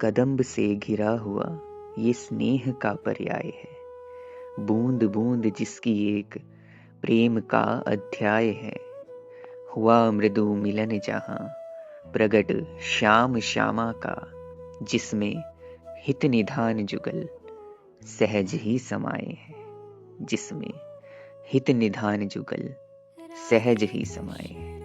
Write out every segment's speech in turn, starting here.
कदम्ब से घिरा हुआ ये स्नेह का पर्याय है। बूंद बूंद जिसकी एक प्रेम का अध्याय है। हुआ मृदु मिलन जहां प्रगट श्याम श्यामा का, जिसमें हित निधान जुगल सहज ही समाये है। जिसमें हित निधान जुगल सहज ही समाये है।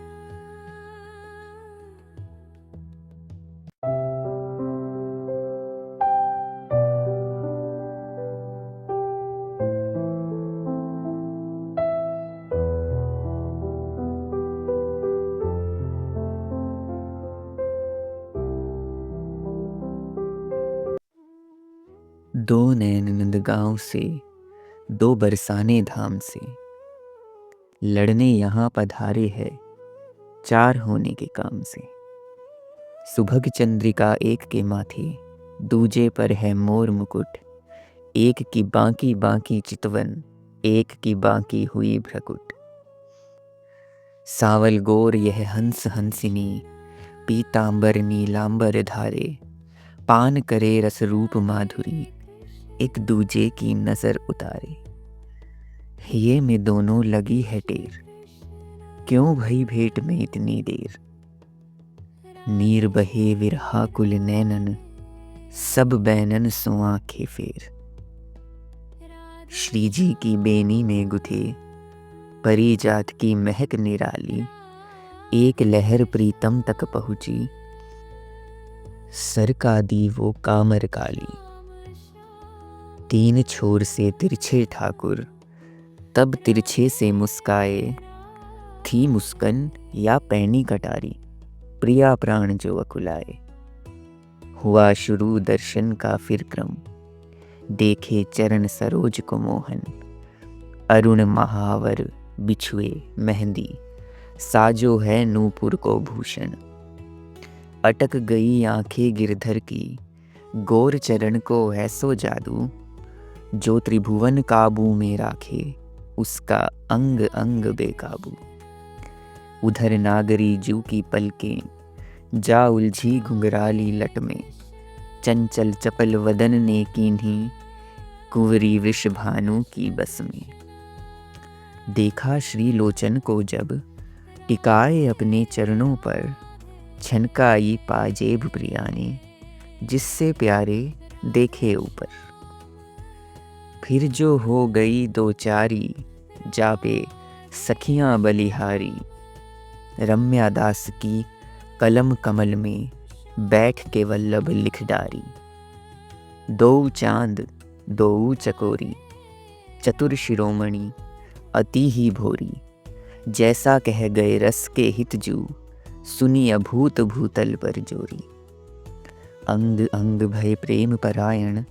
दो नैन नंदगांव से, दो बरसाने धाम से, लड़ने यहाँ पधारे है चार होने के काम से। सुभग चंद्रिका एक के माथे, दूजे पर है मोर मुकुट। एक की बांकी बांकी चितवन, एक की बांकी हुई भ्रकुट। सावल गोर यह हंस हंसिनी, पीतांबर नीलांबर धारे। पान करे रस रूप माधुरी, एक दूजे की नजर उतारे। ये में दोनों लगी है टेर, क्यों भई भेंट में इतनी देर। नीर बहे विरहा कुल नैनन, सब बैनन सो आंखें फेर। श्री जी की बेनी में गुथे, परिजात की महक निराली। एक लहर प्रीतम तक पहुंची, सर का दी वो कामर काली। तीन छोर से तिरछे ठाकुर, तब तिरछे से मुस्काए। थी मुस्कन या पैनी कटारी, प्रिया प्राण जो अकुलाए। हुआ शुरू दर्शन का फिर क्रम, देखे चरण सरोज को मोहन। अरुण महावर बिछुए मेहंदी, साजो है नूपुर को भूषण। अटक गई आंखें गिरधर की, गोर चरण को ऐसो जादू। जो त्रिभुवन काबू में राखे, उसका अंग अंग बेकाबू। उधर नागरी जू की पलकें, जा उलझी घुंघराली लट में। चंचल चपल वदन ने कीन्ही, कुंवरी वृष भानु की बस में। देखा श्री लोचन को जब, टिकाए अपने चरणों पर। छनकाई पाजेब प्रिया ने, जिससे प्यारे देखे ऊपर। फिर जो हो गई दो चारी, जापे सखियां बलिहारी। रम्या दास की कलम कमल में, बैठ के वल्लभ लिख डारी। दो चांद दो चकोरी, चतुर शिरोमणि अति ही भोरी। जैसा कह गए रस के हित जू, सुनी अभूत भूतल पर जोरी। अंग अंग भय प्रेम परायण,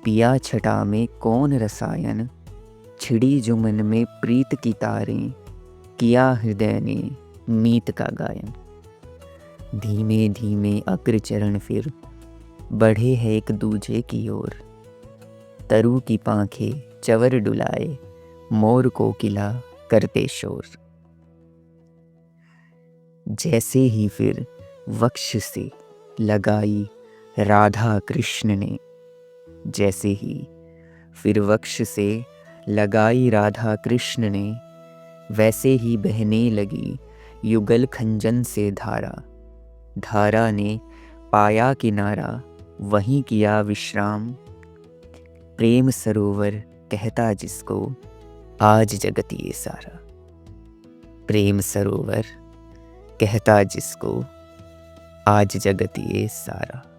पिया छटा में कौन रसायन। छिड़ी जो मन में प्रीत की तारें, किया हृदय ने मीत का गायन। धीमे धीमे अग्र चरण फिर, बढ़े है एक दूजे की ओर। तरु की पांखें चवर डुलाए, मोर कोकिला करते शोर। जैसे ही फिर वक्ष से लगाई राधा कृष्ण ने। जैसे ही फिर वक्ष से लगाई राधा कृष्ण ने, वैसे ही बहने लगी युगल खंजन से धारा। धारा ने पाया किनारा, वहीं किया विश्राम। प्रेम सरोवर कहता जिसको, आज जगत ये सारा। प्रेम सरोवर कहता जिसको, आज जगत ये सारा।